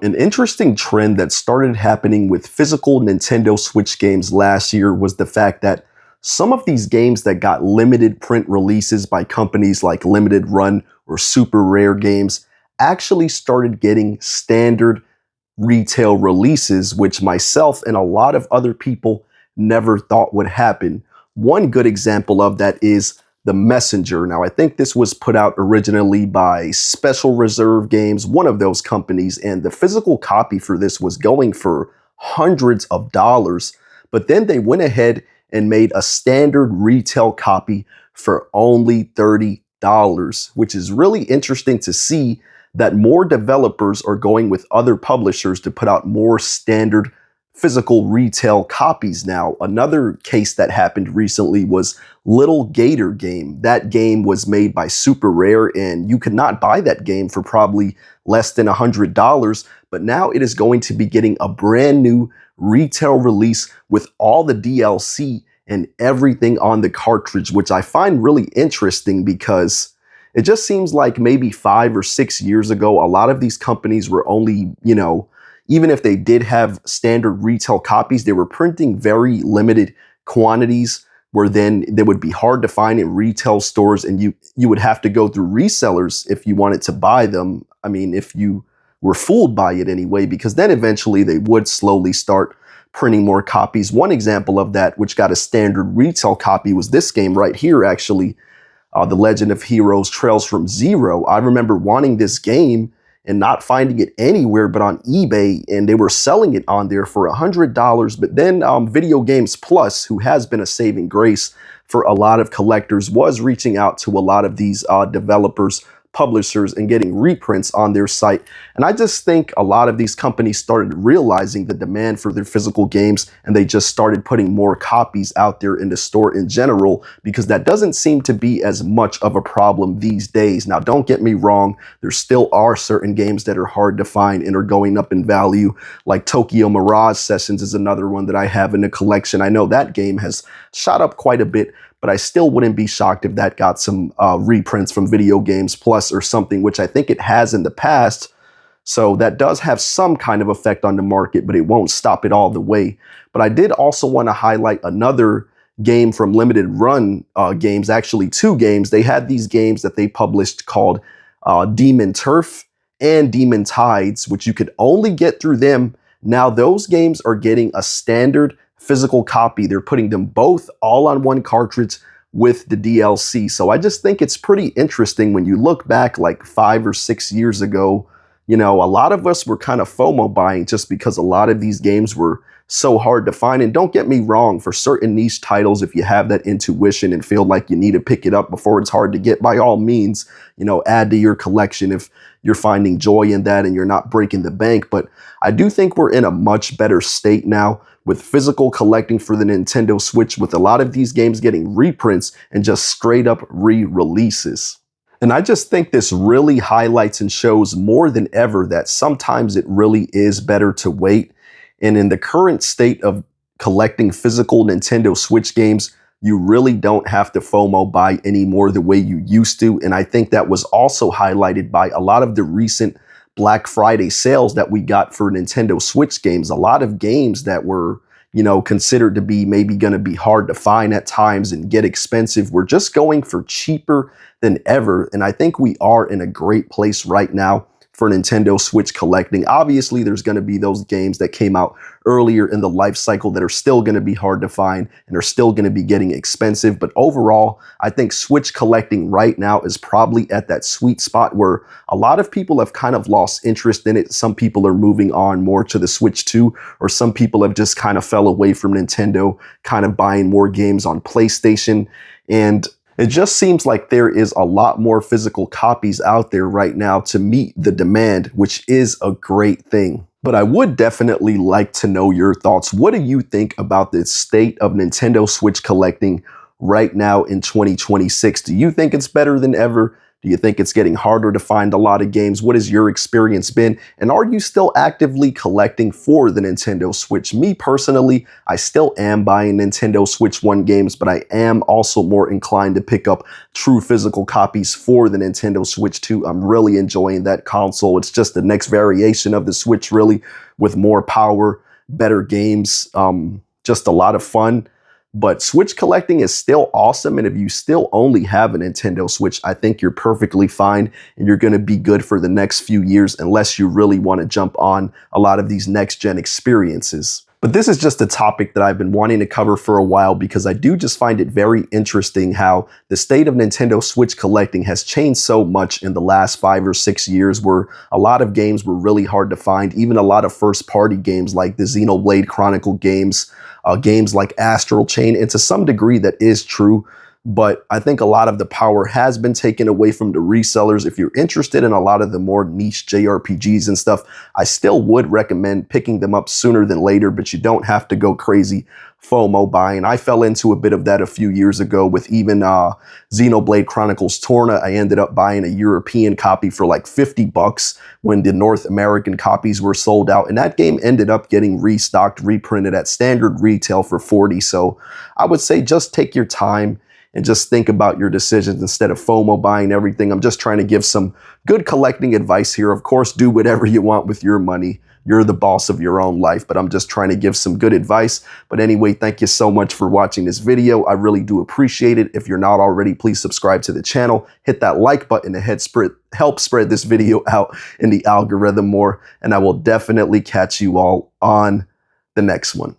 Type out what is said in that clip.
An interesting trend that started happening with physical Nintendo Switch games last year was the fact that some of these games that got limited print releases by companies like Limited Run or Super Rare Games actually started getting standard retail releases, which myself and a lot of other people never thought would happen. One good example of that is The Messenger. Now, I think this was put out originally by Special Reserve Games, one of those companies, and the physical copy for this was going for hundreds of dollars. But then they went ahead and made a standard retail copy for only $30, which is really interesting to see that more developers are going with other publishers to put out more standard physical retail copies now. Another case that happened recently was Little Gator Game. That game was made by Super Rare, and you could not buy that game for probably less than $100, but now it is going to be getting a brand new retail release with all the DLC and everything on the cartridge, which I find really interesting because it just seems like maybe 5 or 6 years ago, a lot of these companies were only, even if they did have standard retail copies, they were printing very limited quantities where then they would be hard to find in retail stores, and you would have to go through resellers if you wanted to buy them. I mean, if you were fooled by it anyway, because then eventually they would slowly start printing more copies. One example of that, which got a standard retail copy, was this game right here, actually. The Legend of Heroes Trails from Zero. I remember wanting this game and not finding it anywhere but on eBay, and they were selling it on there for $100. But then Video Games Plus, who has been a saving grace for a lot of collectors, was reaching out to a lot of these developers, publishers, and getting reprints on their site. And I just think a lot of these companies started realizing the demand for their physical games, and they just started putting more copies out there in the store in general, because that doesn't seem to be as much of a problem these days. Now, don't get me wrong, there still are certain games that are hard to find and are going up in value, like Tokyo Mirage Sessions is another one that I have in the collection. I know that game has shot up quite a bit, but I still wouldn't be shocked if that got some reprints from Video Games Plus or something, which I think it has in the past. So that does have some kind of effect on the market, but it won't stop it all the way. But I did also want to highlight another game from Limited Run Games, actually 2 games. They had these games that they published called Demon Turf and Demon Tides, which you could only get through them. Now those games are getting a standard physical copy. They're putting them both all on one cartridge with the DLC. So I just think it's pretty interesting when you look back like 5 or 6 years ago. A lot of us were kind of FOMO buying just because a lot of these games were so hard to find. And don't get me wrong, for certain niche titles, if you have that intuition and feel like you need to pick it up before it's hard to get, by all means, add to your collection if you're finding joy in that and you're not breaking the bank. But I do think we're in a much better state now with physical collecting for the Nintendo Switch, with a lot of these games getting reprints and just straight up re-releases. And I just think this really highlights and shows more than ever that sometimes it really is better to wait. And in the current state of collecting physical Nintendo Switch games, you really don't have to FOMO buy anymore the way you used to. And I think that was also highlighted by a lot of the recent Black Friday sales that we got for Nintendo Switch games. A lot of games that were, considered to be maybe going to be hard to find at times and get expensive were just going for cheaper than ever. And I think we are in a great place right now for Nintendo Switch collecting. Obviously, there's going to be those games that came out earlier in the life cycle that are still going to be hard to find and are still going to be getting expensive. But overall, I think Switch collecting right now is probably at that sweet spot where a lot of people have kind of lost interest in it. Some people are moving on more to the Switch 2, or some people have just kind of fell away from Nintendo, kind of buying more games on PlayStation. And it just seems like there is a lot more physical copies out there right now to meet the demand, which is a great thing. But I would definitely like to know your thoughts. What do you think about the state of Nintendo Switch collecting right now in 2026? Do you think it's better than ever? Do you think it's getting harder to find a lot of games? What has your experience been? And are you still actively collecting for the Nintendo Switch? Me personally, I still am buying Nintendo Switch 1 games, but I am also more inclined to pick up true physical copies for the Nintendo Switch 2. I'm really enjoying that console. It's just the next variation of the Switch, really, with more power, better games, just a lot of fun. But Switch collecting is still awesome, and if you still only have a Nintendo Switch, I think you're perfectly fine, and you're going to be good for the next few years unless you really want to jump on a lot of these next-gen experiences. But this is just a topic that I've been wanting to cover for a while because I do just find it very interesting how the state of Nintendo Switch collecting has changed so much in the last 5 or 6 years, where a lot of games were really hard to find, even a lot of first-party games like the Xenoblade Chronicle games, games like Astral Chain, and to some degree that is true. But I think a lot of the power has been taken away from the resellers. If you're interested in a lot of the more niche JRPGs and stuff, I still would recommend picking them up sooner than later, but you don't have to go crazy FOMO buying. I fell into a bit of that a few years ago with even Xenoblade Chronicles Torna. I ended up buying a European copy for like $50 when the North American copies were sold out, and that game ended up getting restocked, reprinted at standard retail for $40. So I would say just take your time and just think about your decisions instead of FOMO buying everything. I'm just trying to give some good collecting advice here. Of course, do whatever you want with your money. You're the boss of your own life, but I'm just trying to give some good advice. But anyway, thank you so much for watching this video. I really do appreciate it. If you're not already, please subscribe to the channel. Hit that like button to help spread this video out in the algorithm more. And I will definitely catch you all on the next one.